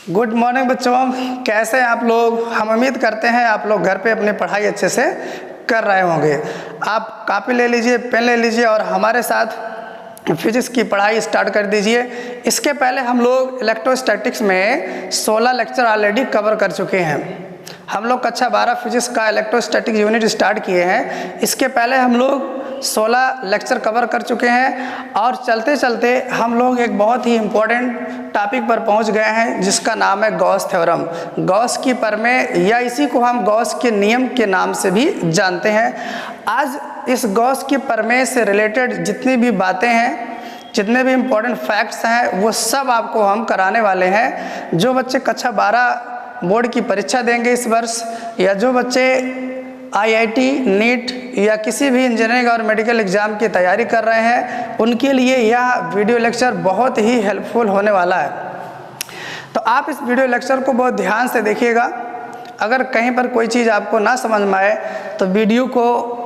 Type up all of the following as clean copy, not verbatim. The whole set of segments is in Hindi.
गुड मॉर्निंग बच्चों, कैसे हैं आप लोग। हम उम्मीद करते हैं आप लोग घर पे अपनी पढ़ाई अच्छे से कर रहे होंगे। आप कॉपी ले लीजिए, पेन ले लीजिए और हमारे साथ फिजिक्स की पढ़ाई स्टार्ट कर दीजिए। इसके पहले हम लोग इलेक्ट्रोस्टैटिक्स में 16 लेक्चर ऑलरेडी कवर कर चुके हैं। हम लोग कक्षा 12 फिजिक्स का इलेक्ट्रोस्टैटिक यूनिट स्टार्ट किए हैं। इसके पहले हम लोग 16 लेक्चर कवर कर चुके हैं और चलते चलते हम लोग एक बहुत ही इम्पोर्टेंट टॉपिक पर पहुंच गए हैं जिसका नाम है गॉस थ्योरम। गॉस की प्रमेय या इसी को हम गॉस के नियम के नाम से भी जानते हैं। आज इस गॉस की प्रमेय से रिलेटेड जितनी भी बातें हैं, जितने भी इम्पोर्टेंट फैक्ट्स हैं, वो सब आपको हम कराने वाले हैं। जो बच्चे कक्षा 12 बोर्ड की परीक्षा देंगे इस वर्ष, या जो बच्चे आईआईटी, नीट या किसी भी इंजीनियरिंग और मेडिकल एग्ज़ाम की तैयारी कर रहे हैं, उनके लिए यह वीडियो लेक्चर बहुत ही हेल्पफुल होने वाला है। तो आप इस वीडियो लेक्चर को बहुत ध्यान से देखिएगा। अगर कहीं पर कोई चीज़ आपको ना समझ में आए तो वीडियो को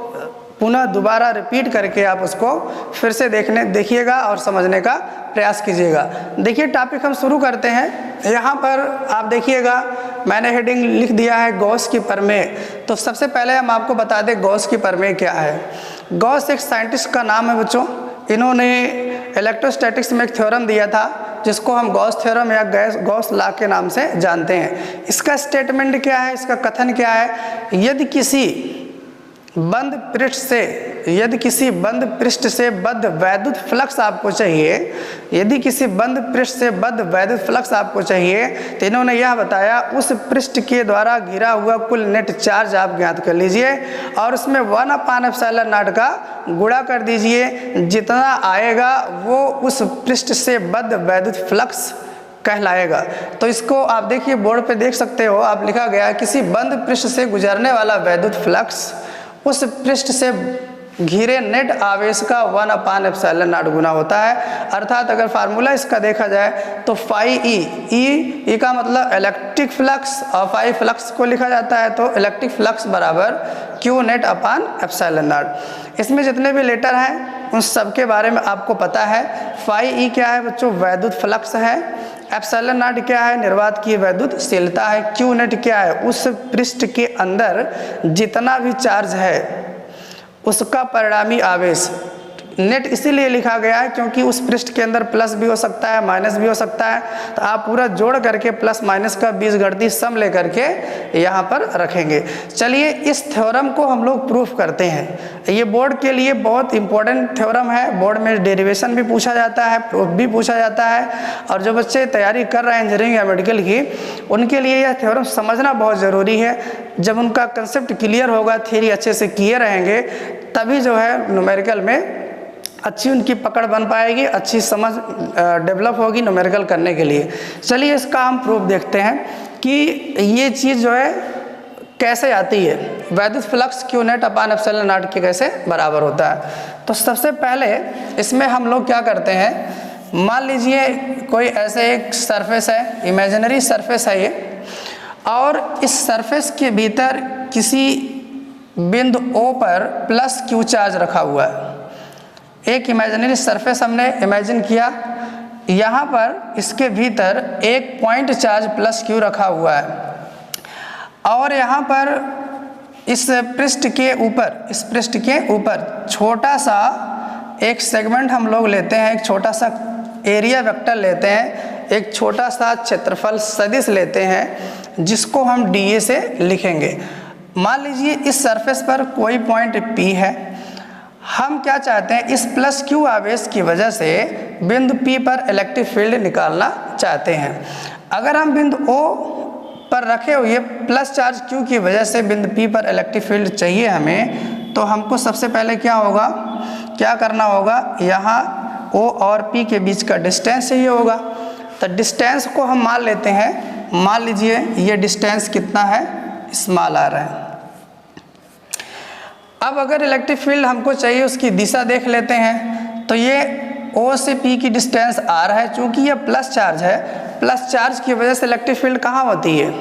पुनः दोबारा रिपीट करके आप उसको फिर से देखिएगा और समझने का प्रयास कीजिएगा। देखिए, टॉपिक हम शुरू करते हैं। यहाँ पर आप देखिएगा, मैंने हेडिंग लिख दिया है गॉस की प्रमेय। तो सबसे पहले हम आपको बता दें गॉस की प्रमेय क्या है। गॉस एक साइंटिस्ट का नाम है बच्चों। इन्होंने इलेक्ट्रोस्टैटिक्स में एक थ्योरम दिया था जिसको हम गॉस थ्योरम या गॉस लॉ के नाम से जानते हैं। इसका स्टेटमेंट क्या है, इसका कथन क्या है। यदि किसी बंद पृष्ठ से बद्ध वैद्युत फ्लक्स आपको चाहिए, यदि किसी बंद पृष्ठ से बद्ध वैद्युत फ्लक्स आपको चाहिए, तो इन्होंने यह बताया उस पृष्ठ के द्वारा घिरा हुआ कुल नेट चार्ज आप ज्ञात कर लीजिए और उसमें 1/ε0 का गुणा कर दीजिए। जितना आएगा वो उस पृष्ठ से बद्ध वैद्युत फ्लक्स कहलाएगा। तो इसको आप देखिए, बोर्ड पे देख सकते हो, आप लिखा गया किसी बंद पृष्ठ से गुजरने वाला वैद्युत फ्लक्स उस पृष्ठ से घिरे नेट आवेश का 1/ε0 गुना होता है। अर्थात अगर फार्मूला इसका देखा जाए तो फाई ई का मतलब इलेक्ट्रिक फ्लक्स और फाई फ्लक्स को लिखा जाता है तो इलेक्ट्रिक फ्लक्स बराबर Q नेट अपान ε0। इसमें जितने भी लेटर हैं उन सब के बारे में आपको पता है। फाई ई क्या है बच्चों, वैद्युत फ्लक्स है। ε0 क्या है, निर्वात की वैद्युतशीलता है। Q नेट क्या है, उस पृष्ठ के अंदर जितना भी चार्ज है उसका परिणामी आवेश। नेट इसीलिए लिखा गया है क्योंकि उस पृष्ठ के अंदर प्लस भी हो सकता है, माइनस भी हो सकता है। तो आप पूरा जोड़ करके प्लस माइनस का बीजगणितीय सम लेकर के यहाँ पर रखेंगे। चलिए, इस थ्योरम को हम लोग प्रूफ करते हैं। ये बोर्ड के लिए बहुत इंपॉर्टेंट थ्योरम है। बोर्ड में डेरिवेशन भी पूछा जाता है, प्रूफ भी पूछा जाता है। और जो बच्चे तैयारी कर रहे हैं इंजीनियरिंग या मेडिकल की, उनके लिए यह थ्योरम समझना बहुत ज़रूरी है। जब उनका कंसेप्ट क्लियर होगा, थ्योरी अच्छे से किए रहेंगे, तभी जो है न्यूमेरिकल में अच्छी उनकी पकड़ बन पाएगी, अच्छी समझ डेवलप होगी न्यूमेरिकल करने के लिए। चलिए, इसका हम प्रूफ देखते हैं कि ये चीज़ जो है कैसे आती है। वैद्युत फ्लक्स Q नेट अपान ε0 के कैसे बराबर होता है। तो सबसे पहले इसमें हम लोग क्या करते हैं, मान लीजिए कोई ऐसे एक सरफेस है, इमेजिनरी सरफेस है ये, और इस सरफेस के भीतर किसी बिंदु O पर प्लस Q चार्ज रखा हुआ है। एक इमेजिनरी सरफेस हमने इमेजिन किया, यहाँ पर इसके भीतर एक पॉइंट चार्ज प्लस Q रखा हुआ है और यहाँ पर इस पृष्ठ के ऊपर छोटा सा एक सेगमेंट हम लोग लेते हैं, एक छोटा सा एरिया वेक्टर लेते हैं, एक छोटा सा क्षेत्रफल सदिश लेते हैं जिसको हम dA से लिखेंगे। मान लीजिए इस सरफेस पर कोई पॉइंट P है। हम क्या चाहते हैं, इस प्लस Q आवेश की वजह से बिंदु P पर इलेक्ट्रिक फील्ड निकालना चाहते हैं। अगर हम बिंदु O पर रखे हुए प्लस चार्ज Q की वजह से बिंदु P पर इलेक्ट्रिक फील्ड चाहिए हमें, तो हमको सबसे पहले क्या करना होगा, यहाँ O और P के बीच का डिस्टेंस चाहिए होगा। तो डिस्टेंस को हम मान लेते हैं। मान लीजिए ये डिस्टेंस कितना है, स्मॉल आ रहा है। अब अगर इलेक्ट्रिक फील्ड हमको चाहिए, उसकी दिशा देख लेते हैं। तो ये O से P की डिस्टेंस R है। चूँकि ये प्लस चार्ज है, प्लस चार्ज की वजह से इलेक्ट्रिक फील्ड कहाँ होती है,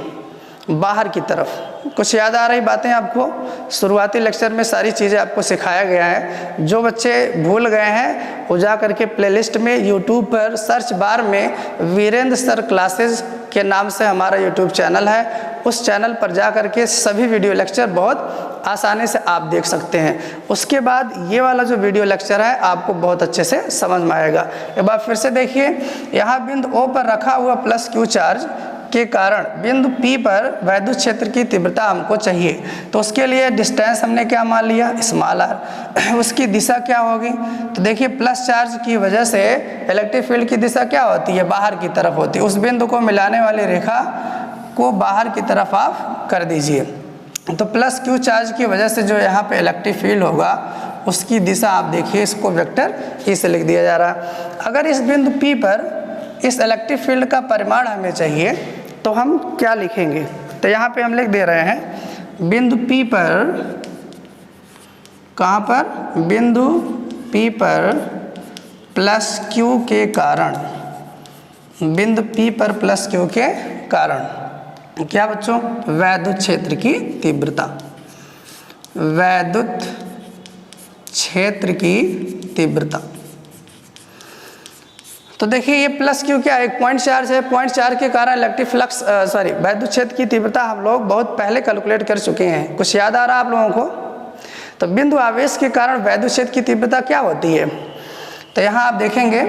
बाहर की तरफ। कुछ याद आ रही बातें आपको? शुरुआती लेक्चर में सारी चीज़ें आपको सिखाया गया है। जो बच्चे भूल गए हैं वो जा करके प्लेलिस्ट में यूट्यूब पर सर्च बार में वीरेंद्र सर क्लासेस के नाम से हमारा यूट्यूब चैनल है, उस चैनल पर जा करके सभी वीडियो लेक्चर बहुत आसानी से आप देख सकते हैं। उसके बाद ये वाला जो वीडियो लेक्चर है आपको बहुत अच्छे से समझ में आएगा। एक बार फिर से देखिए, यहाँ बिंदु O पर रखा हुआ प्लस Q चार्ज के कारण बिंदु P पर वैद्युत क्षेत्र की तीव्रता हमको चाहिए। तो उसके लिए डिस्टेंस हमने क्या मान लिया? Small r। उसकी दिशा क्या होगी? तो देखिए प्लस चार्ज की वजह से इलेक्ट्रिक फील्ड की दिशा क्या होती है? बाहर की तरफ होती है। उस बिंदु को मिलाने वाली रेखा को बाहर की तरफ आप कर दीजिए। तो प्लस Q चार्ज की वजह से जो यहाँ पे इलेक्ट्रिक फील्ड होगा उसकी दिशा आप देखिए, इसको वेक्टर E से लिख दिया जा रहा है। अगर इस बिंदु P पर इस इलेक्ट्रिक फील्ड का परिमाण हमें चाहिए तो हम क्या लिखेंगे? तो यहाँ पे हम लिख दे रहे हैं बिंदु P पर, कहाँ पर? बिंदु P पर प्लस Q के कारण, बिंदु P पर प्लस Q के कारण क्या बच्चों? वैद्युत क्षेत्र की तीव्रता, वैद्युत क्षेत्र की तीव्रता। तो देखिए ये प्लस Q क्या है? एक पॉइंट चार्ज है। पॉइंट चार्ज के कारण इलेक्ट्रिक फ्लक्स वैद्युत क्षेत्र की तीव्रता हम लोग बहुत पहले कैलकुलेट कर चुके हैं। कुछ याद आ रहा है आप लोगों को? तो बिंदु आवेश के कारण वैद्युत क्षेत्र की तीव्रता क्या होती है? तो यहाँ आप देखेंगे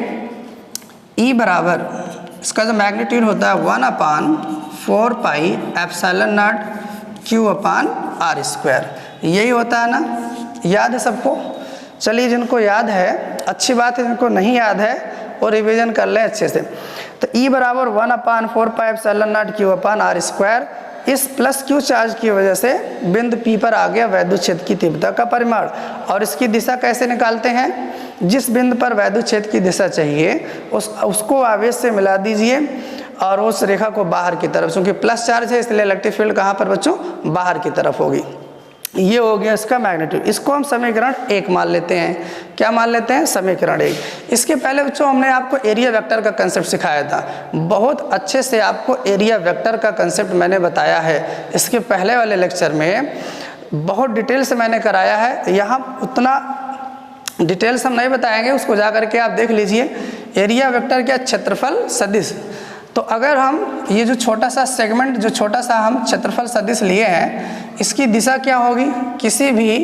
E बराबर, इसका जो मैग्नीट्यूड होता है 1/4 पाई एप्सिलॉन नॉट Q/r²। यही होता है ना? याद है सबको? चलिए जिनको याद है अच्छी बात है, जिनको नहीं याद है और रिवीजन कर लें अच्छे से। तो E बराबर 1/4 पाई एप्सिलॉन नॉट Q/r²। इस प्लस Q चार्ज की वजह से बिंदु P पर आ गया वैद्युत क्षेत्र की तीव्रता का परिमाण। और इसकी दिशा कैसे निकालते हैं? जिस बिंदु पर वैद्युत क्षेत्र की दिशा चाहिए उसको आवेश से मिला दीजिए और उस रेखा को बाहर की तरफ, क्योंकि प्लस चार्ज है इसलिए इलेक्ट्रिक फील्ड कहाँ पर बच्चों? बाहर की तरफ होगी। ये हो गया इसका मैग्नीट्यूड। इसको हम समीकरण 1 मान लेते हैं। क्या मान लेते हैं? समीकरण 1। इसके पहले बच्चों हमने आपको एरिया वेक्टर का कंसेप्ट सिखाया था। बहुत अच्छे से आपको एरिया वेक्टर का कंसेप्ट मैंने बताया है। इसके पहले वाले लेक्चर में बहुत डिटेल से मैंने कराया है। यहाँ उतना डिटेल्स हम नहीं बताएंगे, उसको जा करके आप देख लीजिए। एरिया वेक्टर क्या? क्षेत्रफल सदिश। तो अगर हम ये जो छोटा सा सेगमेंट, जो छोटा सा हम क्षेत्रफल सदिश लिए हैं, इसकी दिशा क्या होगी? किसी भी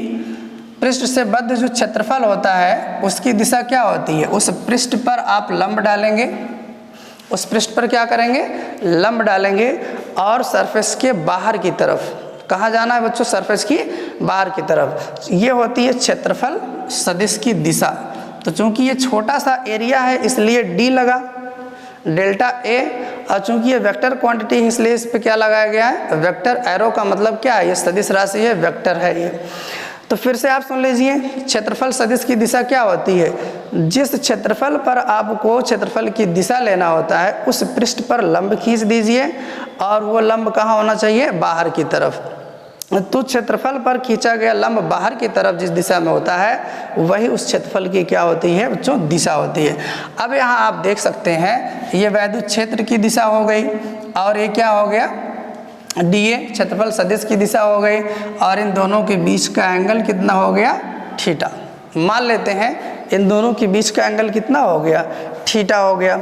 पृष्ठ से बद्ध जो क्षेत्रफल होता है उसकी दिशा क्या होती है? उस पृष्ठ पर आप लंब डालेंगे, उस पृष्ठ पर क्या करेंगे? लंब डालेंगे और सरफेस के बाहर की तरफ, कहाँ जाना है बच्चों? सरफेस की बाहर की तरफ। ये होती है क्षेत्रफल सदिश की दिशा। तो चूंकि ये छोटा सा एरिया है इसलिए D लगा, डेल्टा A, और चूंकि ये वेक्टर क्वांटिटी है इसलिए इस पे क्या लगाया गया है? Vector arrow. का मतलब क्या है? ये सदिश राशि है, वेक्टर है ये। तो फिर से आप सुन लीजिए, क्षेत्रफल सदिश की दिशा क्या होती है? जिस क्षेत्रफल पर आपको क्षेत्रफल की दिशा लेना होता है उस पृष्ठ पर लंब खींच दीजिए और वो लंब कहाँ होना चाहिए? बाहर की तरफ। तो क्षेत्रफल पर खींचा गया लंब बाहर की तरफ जिस दिशा में होता है वही उस क्षेत्रफल की क्या होती है बच्चों? दिशा होती है। अब यहाँ आप देख सकते हैं ये वैद्युत क्षेत्र की दिशा हो गई और ये क्या हो गया? DA क्षेत्रफल सदिश की दिशा हो गई और इन दोनों के बीच का एंगल कितना हो गया? थीटा। मान लेते हैं इन दोनों के बीच का एंगल कितना हो गया? थीटा हो गया।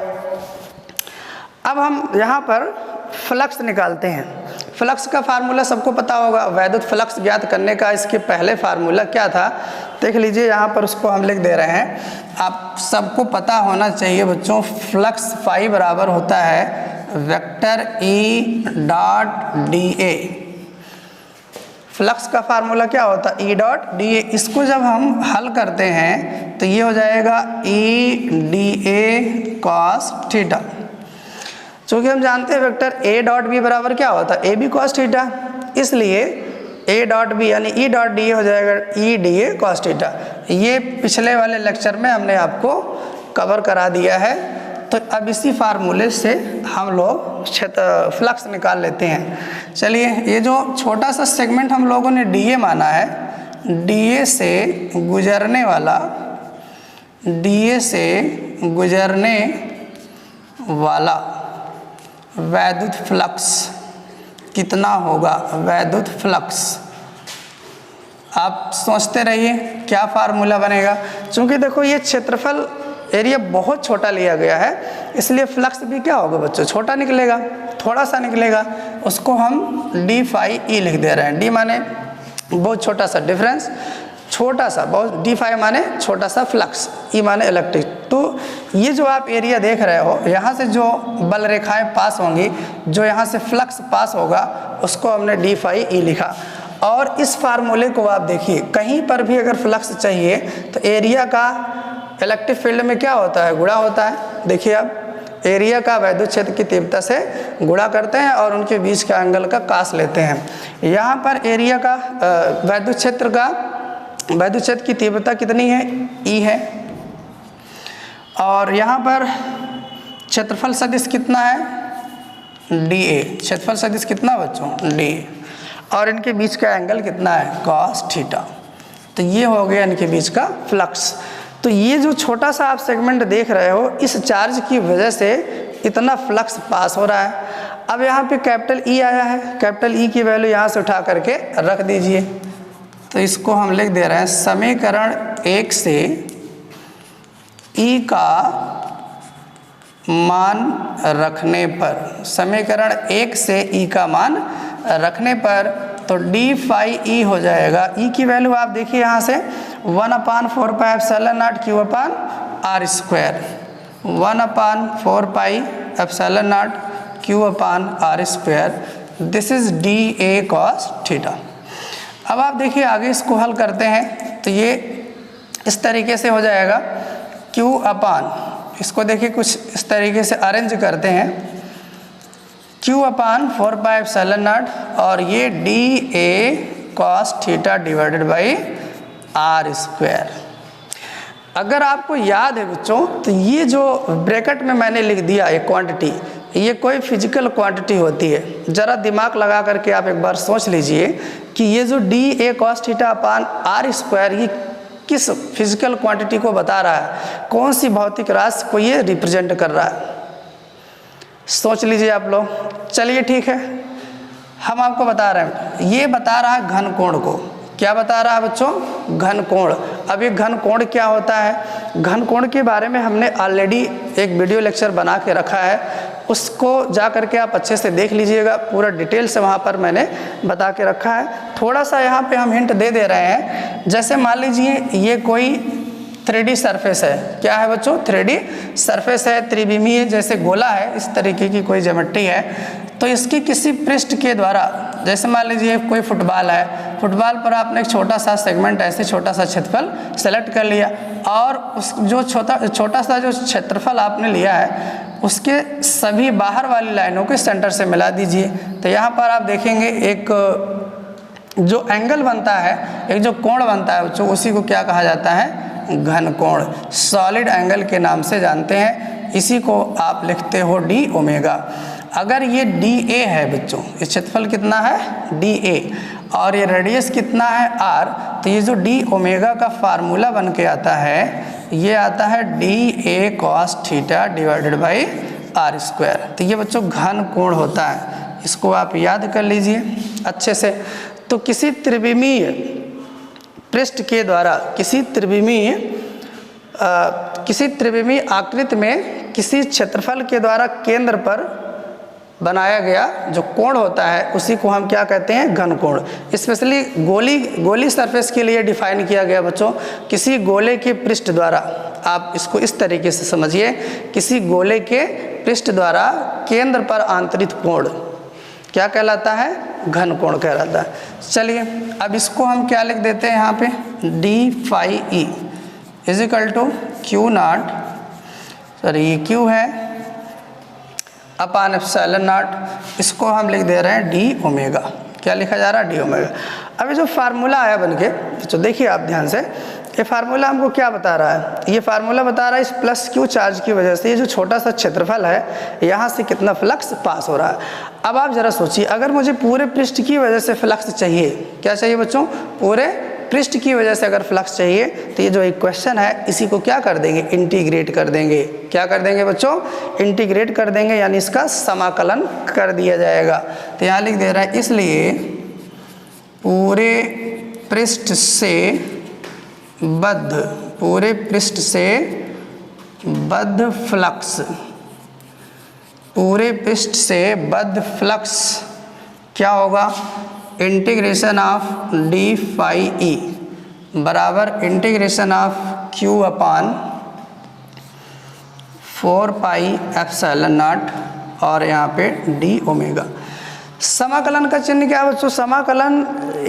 अब हम यहाँ पर फ्लक्स निकालते हैं। फ्लक्स का फार्मूला सबको पता होगा। वैद्युत फ्लक्स ज्ञात करने का इसके पहले फार्मूला क्या था? देख लीजिए यहाँ पर उसको हम लिख दे रहे हैं। आप सबको पता होना चाहिए बच्चों, फ्लक्स फाई बराबर होता है vector E dot DA। Flux का फार्मूला क्या होता है? E dot DA। इसको जब हम हल करते हैं तो ये हो जाएगा EDA cos थीटा। चूँकि हम जानते हैं वेक्टर A डॉट B बराबर क्या होता है? AB cos थीटा, इसलिए A डॉट B यानी E डॉट DA हो जाएगा EDA cos थीटा। ये पिछले वाले लेक्चर में हमने आपको कवर करा दिया है। तो अब इसी फार्मूले से हम लोग फ्लक्स निकाल लेते हैं। चलिए, ये जो छोटा सा सेगमेंट हम लोगों ने DA माना है, DA से गुजरने वाला, DA से गुजरने वाला वैद्युत फ्लक्स कितना होगा वैद्युत फ्लक्स। आप सोचते रहिए क्या फार्मूला बनेगा। चूंकि देखो ये क्षेत्रफल एरिया बहुत छोटा लिया गया है, इसलिए फ्लक्स भी क्या होगा बच्चों, छोटा निकलेगा, थोड़ा सा निकलेगा। उसको हम डी फाई ई लिख दे रहे हैं। डी माने बहुत छोटा सा डिफरेंस, छोटा सा बहुत, डी फाई माने छोटा सा फ्लक्स, ई माने इलेक्ट्रिक। तो ये जो आप एरिया देख रहे हो, यहाँ से जो बल रेखाएं पास होंगी, जो यहाँ से फ्लक्स पास होगा, उसको हमने डी फाई ई लिखा। और इस फार्मूले को आप देखिए, कहीं पर भी अगर फ्लक्स चाहिए तो एरिया का इलेक्ट्रिक फील्ड में क्या होता है, गुणा होता है। देखिए आप एरिया का वैद्युत क्षेत्र की तीव्रता से गुणा करते हैं और उनके बीच का एंगल का कास लेते हैं। यहाँ पर एरिया का वैद्युत क्षेत्र की तीव्रता कितनी है, ई है। और यहाँ पर क्षेत्रफल सदिश कितना है, डी ए। क्षेत्रफल सदिश कितना बच्चों, डी ए। और इनके बीच का एंगल कितना है, कॉस थीटा। तो ये हो गया इनके बीच का फ्लक्स। तो ये जो छोटा सा आप सेगमेंट देख रहे हो, इस चार्ज की वजह से इतना फ्लक्स पास हो रहा है। अब यहाँ पे कैपिटल ई आया है, कैपिटल ई की वैल्यू यहाँ से उठा करके रख दीजिए। तो इसको हम लिख दे रहे हैं समीकरण 1 से ई का मान रखने पर, समीकरण 1 से ई का मान रखने पर तो डी फाई ई हो जाएगा। ई की वैल्यू आप देखिए यहाँ से 1/4 pi epsilon naught Q upon R square, 1/4 pi epsilon naught Q upon R square, this is D A cos theta. अब आप देखिए आगे इसको हल करते हैं तो ये इस तरीके से हो जाएगा, क्यू अपान, इसको देखिए कुछ इस तरीके से अरेंज करते हैं, Q upon 4 pi epsilon naught और ये D A cos theta divided by R square. अगर आपको याद है बच्चों, तो ये जो ब्रैकेट में मैंने लिख दिया एक क्वांटिटी, ये कोई फिजिकल क्वांटिटी होती है। ज़रा दिमाग लगा करके आप एक बार सोच लीजिए कि ये जो D A cos theta upon R square, ये किस फिजिकल क्वांटिटी को बता रहा है, कौन सी भौतिक राशि को ये रिप्रेजेंट कर रहा है, सोच लीजिए आप लोग। चलिए ठीक है, हम आपको बता रहे हैं, ये बता रहा है घन कोण को। क्या बता रहा है बच्चों, घन कोण। अब ये घन कोण क्या होता है, घन कोण के बारे में हमने ऑलरेडी एक वीडियो लेक्चर बना के रखा है, उसको जा करके आप अच्छे से देख लीजिएगा, पूरा डिटेल से वहाँ पर मैंने बता के रखा है। थोड़ा सा यहाँ पे हम हिंट दे रहे हैं, जैसे मान लीजिए ये कोई 3D सरफेस है। क्या है बच्चों, 3D सरफेस है, त्रिविमीय जैसे गोला है, इस तरीके की कोई ज्योमेट्री है। तो इसकी किसी पृष्ठ के द्वारा, जैसे मान लीजिए कोई फुटबॉल है, फुटबॉल पर आपने एक छोटा सा सेगमेंट, ऐसे छोटा सा क्षेत्रफल सेलेक्ट कर लिया और उस जो छोटा सा जो क्षेत्रफल आपने लिया है, उसके सभी बाहर वाली लाइनों के सेंटर से मिला दीजिए। तो यहाँ पर आप देखेंगे एक जो एंगल बनता है, एक जो कोण बनता है बच्चों, उसी को क्या कहा जाता है, घन कोण, सॉलिड एंगल के नाम से जानते हैं। इसी को आप लिखते हो डी ओमेगा। अगर ये डी ए है बच्चों, इस क्षेत्रफल कितना है, डी ए, और ये रेडियस कितना है, आर, तो ये जो डी ओमेगा का फार्मूला बन के आता है, ये आता है D A cos theta divided by R square. तो ये बच्चों घन कोण होता है, इसको आप याद कर लीजिए अच्छे से। तो किसी त्रिविमीय पृष्ठ के द्वारा, किसी त्रिविमीय आकृति में किसी क्षेत्रफल के द्वारा केंद्र पर बनाया गया जो कोण होता है, उसी को हम क्या कहते हैं, घन कोण। स्पेशली गोली सरफेस के लिए डिफाइन किया गया बच्चों, किसी गोले के पृष्ठ द्वारा, आप इसको इस तरीके से समझिए, किसी गोले के पृष्ठ द्वारा केंद्र पर आंतरित कोण क्या कहलाता है, घन कोण कहलाता है। चलिए अब इसको हम क्या लिख देते हैं यहाँ पे, D phi E is equal to Q naught, sorry ये क्यू है, अपान एप्सिलॉन नॉट, इसको हम लिख दे रहे हैं डी ओमेगा। क्या लिखा जा रहा है, डी ओमेगा। अब ये जो फार्मूला आया बनके, तो देखिए आप ध्यान से, ये फार्मूला हमको क्या बता रहा है, ये फार्मूला बता रहा है इस प्लस क्यू चार्ज की वजह से ये जो छोटा सा क्षेत्रफल है, यहाँ से कितना फ्लक्स पास हो रहा है। अब आप जरा सोचिए, अगर मुझे पूरे पृष्ठ की वजह से फ्लक्स चाहिए, क्या चाहिए बच्चों, पूरे पृष्ठ की वजह से अगर फ्लक्स चाहिए तो ये जो इक्वेशन है इसी को क्या कर देंगे, इंटीग्रेट कर देंगे। क्या कर देंगे बच्चों, इंटीग्रेट कर देंगे, यानी इसका समाकलन कर दिया जाएगा। तो यहाँ लिख दे रहा है, इसलिए पूरे पृष्ठ से बद्ध फ्लक्स, पूरे पृष्ठ से बद्ध फ्लक्स क्या होगा, integration of D phi E बराबर integration of q upon 4 pi epsilon naught और यहाँ पे डी ओमेगा। समाकलन का चिन्ह क्या है बच्चों, समाकलन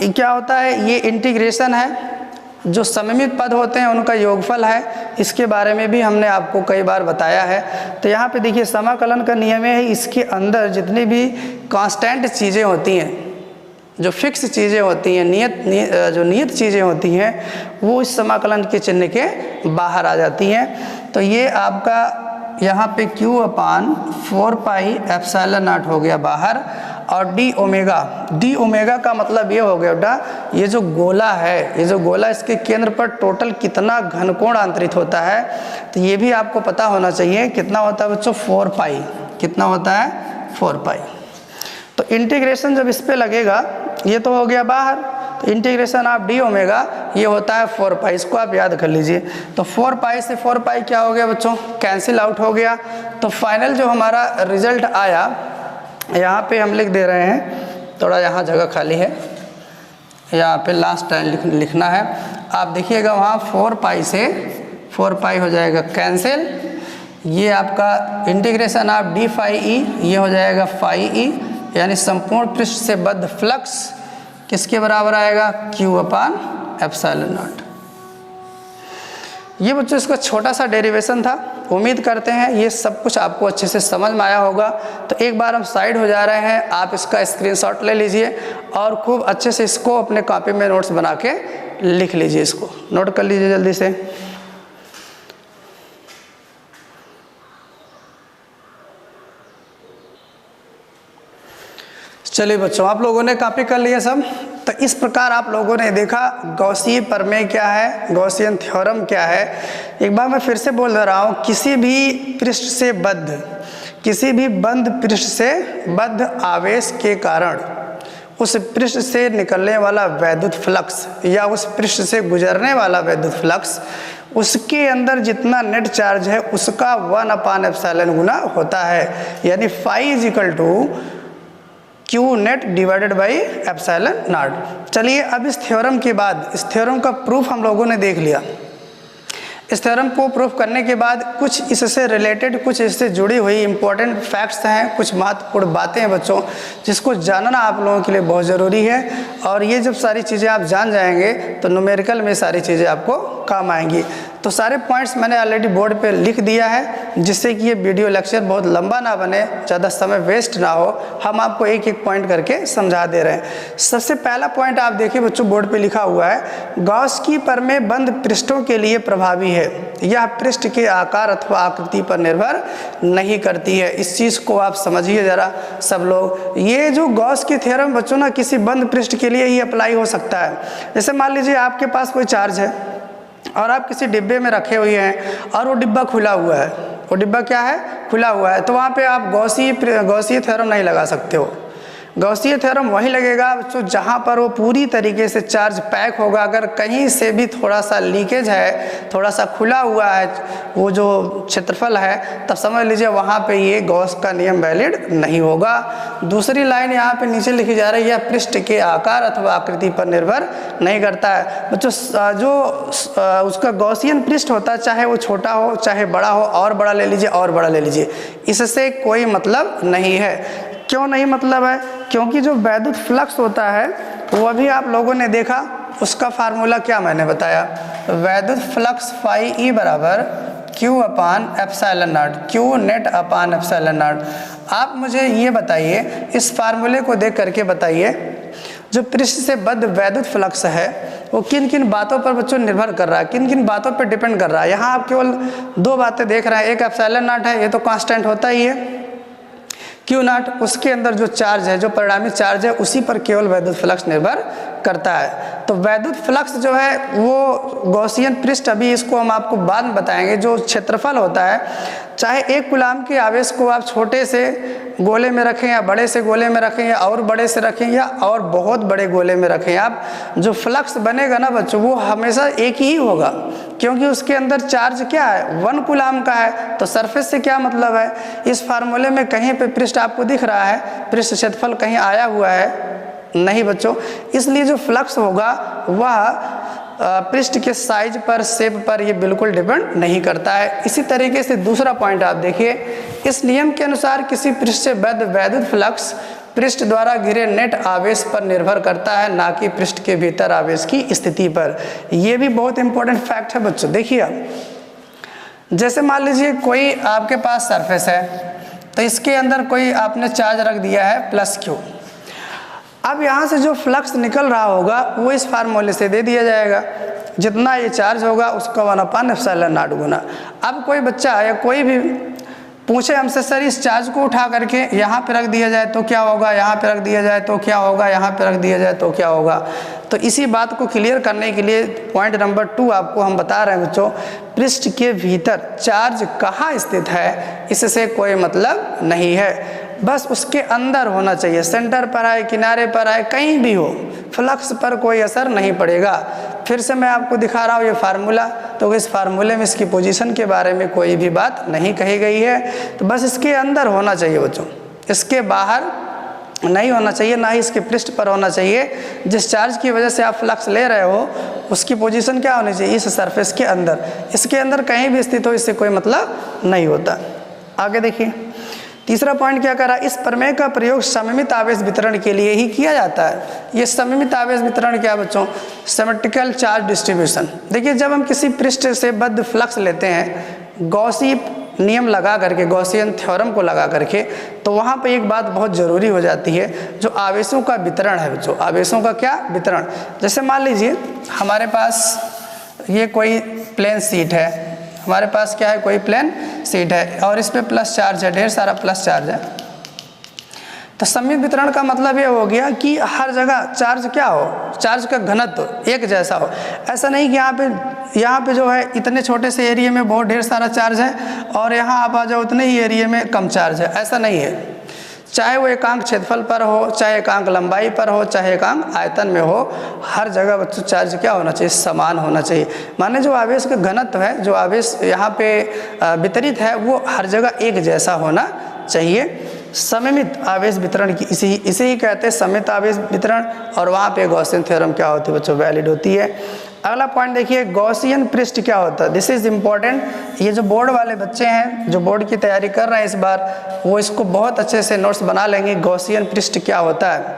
क्या होता है, ये इंटीग्रेशन है, जो सममित पद होते हैं उनका योगफल है। इसके बारे में भी हमने आपको कई बार बताया है। तो यहाँ पे देखिए समाकलन का नियम है, इसके अंदर जितनी भी कांस्टेंट चीज़ें होती हैं, जो फिक्स चीज़ें होती हैं, नियत चीज़ें होती हैं, वो इस समाकलन के चिन्ह के बाहर आ जाती हैं। तो ये आपका यहाँ पे q upon 4 pi epsilon not हो गया बाहर, और डी ओमेगा का मतलब ये हो गया बेटा, ये जो गोला है, ये जो गोला, इसके केंद्र पर टोटल कितना घनकोण आंतरित होता है, तो ये भी आपको पता होना चाहिए। कितना होता है बच्चों, 4 पाई। कितना होता है, 4 पाई। तो इंटीग्रेशन जब इस पे लगेगा, ये तो हो गया बाहर, तो इंटीग्रेशन ऑफ डी ओमेगा ये होता है 4 पाई। इसको आप याद कर लीजिए। तो 4 पाई से 4 पाई क्या हो गया बच्चों, कैंसिल आउट हो गया। तो फाइनल जो हमारा रिजल्ट आया, यहाँ पे हम लिख दे रहे हैं, थोड़ा यहाँ जगह खाली है, यहाँ पे लास्ट टाइम लिखना है। आप देखिएगा वहाँ 4 पाई से 4 पाई हो जाएगा कैंसिल, ये आपका integration of D phi E ये हो जाएगा फाई ई, यानी संपूर्ण पृष्ठ से बद्ध फ्लक्स किसके बराबर आएगा, q अपान एप्सिलॉन नॉट। ये बच्चों इसका छोटा सा डेरिवेशन था। उम्मीद करते हैं ये सब कुछ आपको अच्छे से समझ में आया होगा। तो एक बार हम साइड हो जा रहे हैं, आप इसका स्क्रीनशॉट ले लीजिए और खूब अच्छे से इसको अपने कॉपी में नोट्स बना के लिख लीजिए, इसको नोट कर लीजिए जल्दी से। चलिए बच्चों, आप लोगों ने कॉपी कर लिया सब। तो इस प्रकार आप लोगों ने देखा गॉसीय प्रमेय क्या है, गॉसियन थ्योरम क्या है। एक बार मैं फिर से बोल रहा हूँ, किसी भी पृष्ठ से बद्ध, किसी भी बंद पृष्ठ से बद्ध आवेश के कारण उस पृष्ठ से निकलने वाला वैद्युत फ्लक्स या उस पृष्ठ से गुजरने वाला वैद्युत फ्लक्स, उसके अंदर जितना नेट चार्ज है उसका 1 अपान एप्सिलॉन गुना होता है, यानी phi is equal to Q net divided by epsilon naught. चलिए अब इस थ्योरम के बाद, इस थ्योरम का प्रूफ हम लोगों ने देख लिया। इस थ्योरम को प्रूफ करने के बाद कुछ इससे रिलेटेड, कुछ इससे जुड़ी हुई इंपॉर्टेंट फैक्ट्स हैं, कुछ महत्वपूर्ण बातें हैं बच्चों, जिसको जानना आप लोगों के लिए बहुत ज़रूरी है। और ये जब सारी चीज़ें आप जान जाएंगे तो न्यूमेरिकल में सारी चीज़ें आपको काम आएंगी। तो सारे पॉइंट्स मैंने ऑलरेडी बोर्ड पे लिख दिया है, जिससे कि ये वीडियो लेक्चर बहुत लंबा ना बने, ज़्यादा समय वेस्ट ना हो। हम आपको एक एक पॉइंट करके समझा दे रहे हैं। सबसे पहला पॉइंट आप देखिए बच्चों, बोर्ड पे लिखा हुआ है, गॉस की प्रमेय बंद पृष्ठों के लिए प्रभावी है। यह पृष्ठ के आकार अथवा आकृति पर निर्भर नहीं करती है। इस चीज़ को आप समझिए ज़रा सब लोग। ये जो गॉस की थ्योरम बच्चों ना किसी बंद पृष्ठ के लिए ही अप्लाई हो सकता है। जैसे मान लीजिए आपके पास कोई चार्ज है और आप किसी डिब्बे में रखे हुए हैं और वो डिब्बा खुला हुआ है, वो डिब्बा क्या है, खुला हुआ है, तो वहाँ पे आप गॉसीय थ्योरम नहीं लगा सकते हो। गॉसीय थ्योरम वहीं लगेगा बच्चों जहाँ पर वो पूरी तरीके से चार्ज पैक होगा। अगर कहीं से भी थोड़ा सा लीकेज है, थोड़ा सा खुला हुआ है वो जो क्षेत्रफल है, तब समझ लीजिए वहाँ पे ये गॉस का नियम वैलिड नहीं होगा। दूसरी लाइन यहाँ पे नीचे लिखी जा रही है, पृष्ठ के आकार अथवा आकृति पर निर्भर नहीं करता है। बच्चों जो उसका गॉसियन पृष्ठ होता है, चाहे वो छोटा हो चाहे बड़ा हो, और बड़ा ले लीजिए और बड़ा ले लीजिए, इससे कोई मतलब नहीं है। क्यों नहीं मतलब है? क्योंकि जो वैद्युत फ्लक्स होता है वो अभी आप लोगों ने देखा, उसका फार्मूला क्या मैंने बताया, वैद्युत फ्लक्स फाई ई बराबर Q upon epsilon not, Q net upon epsilon not. आप मुझे ये बताइए, इस फार्मूले को देख करके बताइए, जो पृष्ठ से बद्ध वैद्युत फ्लक्स है वो किन किन बातों पर बच्चों निर्भर कर रहा है, किन किन बातों पर डिपेंड कर रहा है। यहाँ आप केवल दो बातें देख रहे हैं, एक एप्सिलॉन नॉट है, ये तो कांस्टेंट होता ही है, Q नॉट उसके अंदर जो चार्ज है, जो परिणामी चार्ज है, उसी पर केवल वैद्युत फ्लक्स निर्भर करता है। तो वैद्युत फ्लक्स जो है वो गॉसियन पृष्ठ, अभी इसको हम आपको बाद में बताएंगे, जो क्षेत्रफल होता है, चाहे 1 कूलाम के आवेश को आप छोटे से गोले में रखें या बड़े से गोले में रखें या और बड़े से रखें या और बहुत बड़े गोले में रखें आप, जो फ्लक्स बनेगा ना बच्चों वो हमेशा एक ही होगा, क्योंकि उसके अंदर चार्ज क्या है 1 कूलाम का है। तो सरफेस से क्या मतलब है, इस फार्मूले में कहीं पे पृष्ठ आपको दिख रहा है, पृष्ठ क्षेत्रफल कहीं आया हुआ है नहीं बच्चों, इसलिए जो फ्लक्स होगा वह पृष्ठ के साइज पर, शेप पर ये बिल्कुल डिपेंड नहीं करता है। इसी तरीके से दूसरा पॉइंट आप देखिए, इस नियम के अनुसार किसी पृष्ठ से बद्ध वैद्युत फ्लक्स पृष्ठ द्वारा घिरे नेट आवेश पर निर्भर करता है, ना कि पृष्ठ के भीतर आवेश की स्थिति पर। यह भी बहुत इंपॉर्टेंट फैक्ट है बच्चों। देखिए आप, जैसे मान लीजिए कोई आपके पास सरफेस है, तो इसके अंदर कोई आपने चार्ज रख दिया है +Q। अब यहाँ से जो फ्लक्स निकल रहा होगा वो इस फार्मूले से दे दिया जाएगा, जितना ये चार्ज होगा उसका 1/ε0 गुना। अब कोई बच्चा या कोई भी पूछे हमसे, सर इस चार्ज को उठा करके यहाँ पे रख दिया जाए तो क्या होगा, यहाँ पे रख दिया जाए तो क्या होगा, यहाँ पे रख दिया जाए तो क्या होगा। तो इसी बात को क्लियर करने के लिए पॉइंट नंबर 2 आपको हम बता रहे हैं बच्चों, पृष्ठ के भीतर चार्ज कहाँ स्थित है इससे कोई मतलब नहीं है, बस उसके अंदर होना चाहिए, सेंटर पर आए, किनारे पर आए, कहीं भी हो, फ्लक्स पर कोई असर नहीं पड़ेगा। फिर से मैं आपको दिखा रहा हूँ ये फार्मूला, तो इस फार्मूले में इसकी पोजीशन के बारे में कोई भी बात नहीं कही गई है, तो बस इसके अंदर होना चाहिए बच्चों, इसके बाहर नहीं होना चाहिए, ना ही इसके पृष्ठ पर होना चाहिए। जिस चार्ज की वजह से आप फ्लक्स ले रहे हो उसकी पोजीशन क्या होनी चाहिए, इस सरफेस के अंदर, इसके अंदर कहीं भी स्थित हो इससे कोई मतलब नहीं होता। आगे देखिए, तीसरा पॉइंट क्या करा, इस प्रमेय का प्रयोग सममित आवेश वितरण के लिए ही किया जाता है। ये सममित आवेश वितरण क्या बच्चों, सिमेट्रिकल चार्ज डिस्ट्रीब्यूशन। देखिए जब हम किसी पृष्ठ से बद्ध फ्लक्स लेते हैं गॉसी नियम लगा करके, गॉसियन थ्योरम को लगा करके, तो वहाँ पे एक बात बहुत ज़रूरी हो जाती है, जो आवेशों का वितरण है बच्चों, आवेशों का क्या वितरण। जैसे मान लीजिए हमारे पास ये कोई प्लेन शीट है, हमारे पास क्या है, कोई प्लेन शीट है और इस पे प्लस चार्ज है, ढेर सारा प्लस चार्ज है। तो सममित वितरण का मतलब ये हो गया कि हर जगह चार्ज क्या हो, चार्ज का घनत्व एक जैसा हो। ऐसा नहीं कि यहाँ पे जो है इतने छोटे से एरिया में बहुत ढेर सारा चार्ज है और यहाँ आप आ जाओ उतने ही एरिया में कम चार्ज है, ऐसा नहीं है। चाहे वो एकांक क्षेत्रफल पर हो, चाहे एकांक लंबाई पर हो, चाहे एकांक आयतन में हो, हर जगह बच्चों चार्ज क्या होना चाहिए, समान होना चाहिए। माने जो आवेश का घनत्व है, जो आवेश यहाँ पे वितरित है, वो हर जगह एक जैसा होना चाहिए। सममित आवेश वितरण की इसे ही कहते हैं सममित आवेश वितरण, और वहाँ पे गॉसियन थ्योरम क्या होती है बच्चों, वैलिड होती है। अगला पॉइंट देखिए, गॉसियन पृष्ठ क्या होता है, दिस इज इम्पॉर्टेंट। ये जो बोर्ड वाले बच्चे हैं जो बोर्ड की तैयारी कर रहे हैं इस बार, वो इसको बहुत अच्छे से नोट्स बना लेंगे, गॉसियन पृष्ठ क्या होता है।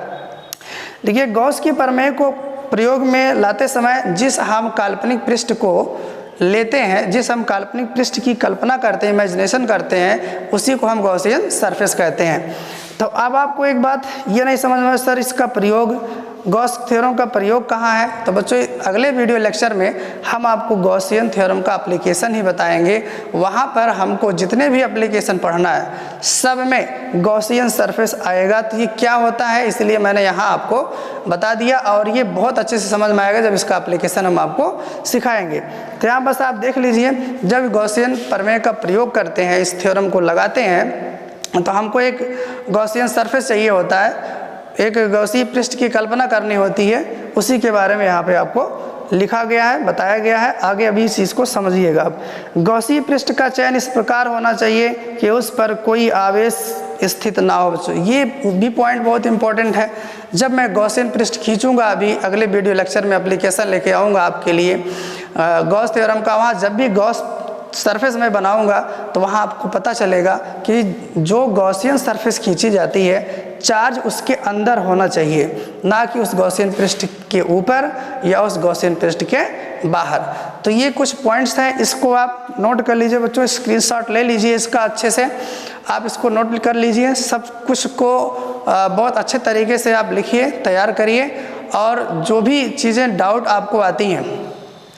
देखिए गॉस की प्रमेय को प्रयोग में लाते समय जिस हम काल्पनिक पृष्ठ को लेते हैं, जिस हम काल्पनिक पृष्ठ की कल्पना करते हैं, इमेजिनेशन करते हैं, उसी को हम गॉसियन सरफेस कहते हैं। तो अब आपको एक बात ये नहीं समझ में, सर इसका प्रयोग, गॉस थ्योरम का प्रयोग कहाँ है, तो बच्चों अगले वीडियो लेक्चर में हम आपको गॉसियन थ्योरम का एप्लीकेशन ही बताएंगे। वहाँ पर हमको जितने भी एप्लीकेशन पढ़ना है सब में गॉसियन सरफेस आएगा। तो ये क्या होता है, इसलिए मैंने यहाँ आपको बता दिया, और ये बहुत अच्छे से समझ में आएगा जब इसका एप्लीकेशन हम आपको सिखाएंगे। तो यहाँ बस आप देख लीजिए, जब गॉसियन प्रमेय का प्रयोग करते हैं, इस थ्योरम को लगाते हैं, तो हमको एक गॉसियन सरफेस चाहिए होता है, एक गॉसीय पृष्ठ की कल्पना करनी होती है, उसी के बारे में यहाँ पे आपको लिखा गया है, बताया गया है। आगे अभी इस चीज़ को समझिएगा आप। गॉसीय पृष्ठ का चयन इस प्रकार होना चाहिए कि उस पर कोई आवेश स्थित ना हो बच्चों, ये भी पॉइंट बहुत इंपॉर्टेंट है। जब मैं गॉसियन पृष्ठ खींचूंगा, अभी अगले वीडियो लेक्चर में एप्लीकेशन लेके आऊँगा आपके लिए गॉस थ्योरम का, वहाँ जब भी गॉस सरफेस में बनाऊंगा तो वहाँ आपको पता चलेगा कि जो गॉसियन सरफेस खींची जाती है चार्ज उसके अंदर होना चाहिए, ना कि उस गॉसियन पृष्ठ के ऊपर या उस गॉसियन पृष्ठ के बाहर। तो ये कुछ पॉइंट्स हैं, इसको आप नोट कर लीजिए बच्चों, स्क्रीनशॉट ले लीजिए इसका, अच्छे से आप इसको नोट कर लीजिए। सब कुछ को बहुत अच्छे तरीके से आप लिखिए, तैयार करिए, और जो भी चीज़ें डाउट आपको आती हैं,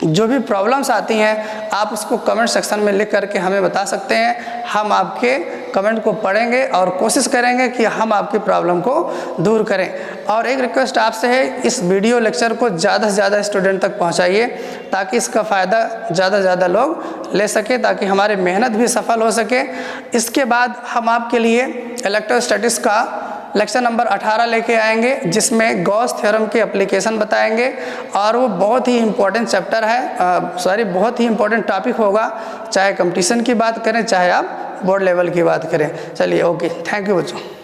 जो भी प्रॉब्लम्स आती हैं, आप उसको कमेंट सेक्शन में लिख करके हमें बता सकते हैं। हम आपके कमेंट को पढ़ेंगे और कोशिश करेंगे कि हम आपकी प्रॉब्लम को दूर करें। और एक रिक्वेस्ट आपसे है, इस वीडियो लेक्चर को ज़्यादा से ज़्यादा स्टूडेंट तक पहुंचाइए ताकि इसका फ़ायदा ज़्यादा से ज़्यादा लोग ले सके, ताकि हमारी मेहनत भी सफल हो सके। इसके बाद हम आपके लिए इलेक्ट्रोस्टैटिक्स का लेक्चर नंबर 18 लेके आएंगे, जिसमें गॉस थ्योरम के एप्लीकेशन बताएंगे और वो बहुत ही इम्पोर्टेंट चैप्टर है, बहुत ही इम्पोर्टेंट टॉपिक होगा, चाहे कंपटीशन की बात करें चाहे आप बोर्ड लेवल की बात करें। चलिए, ओके, थैंक यू बच्चों।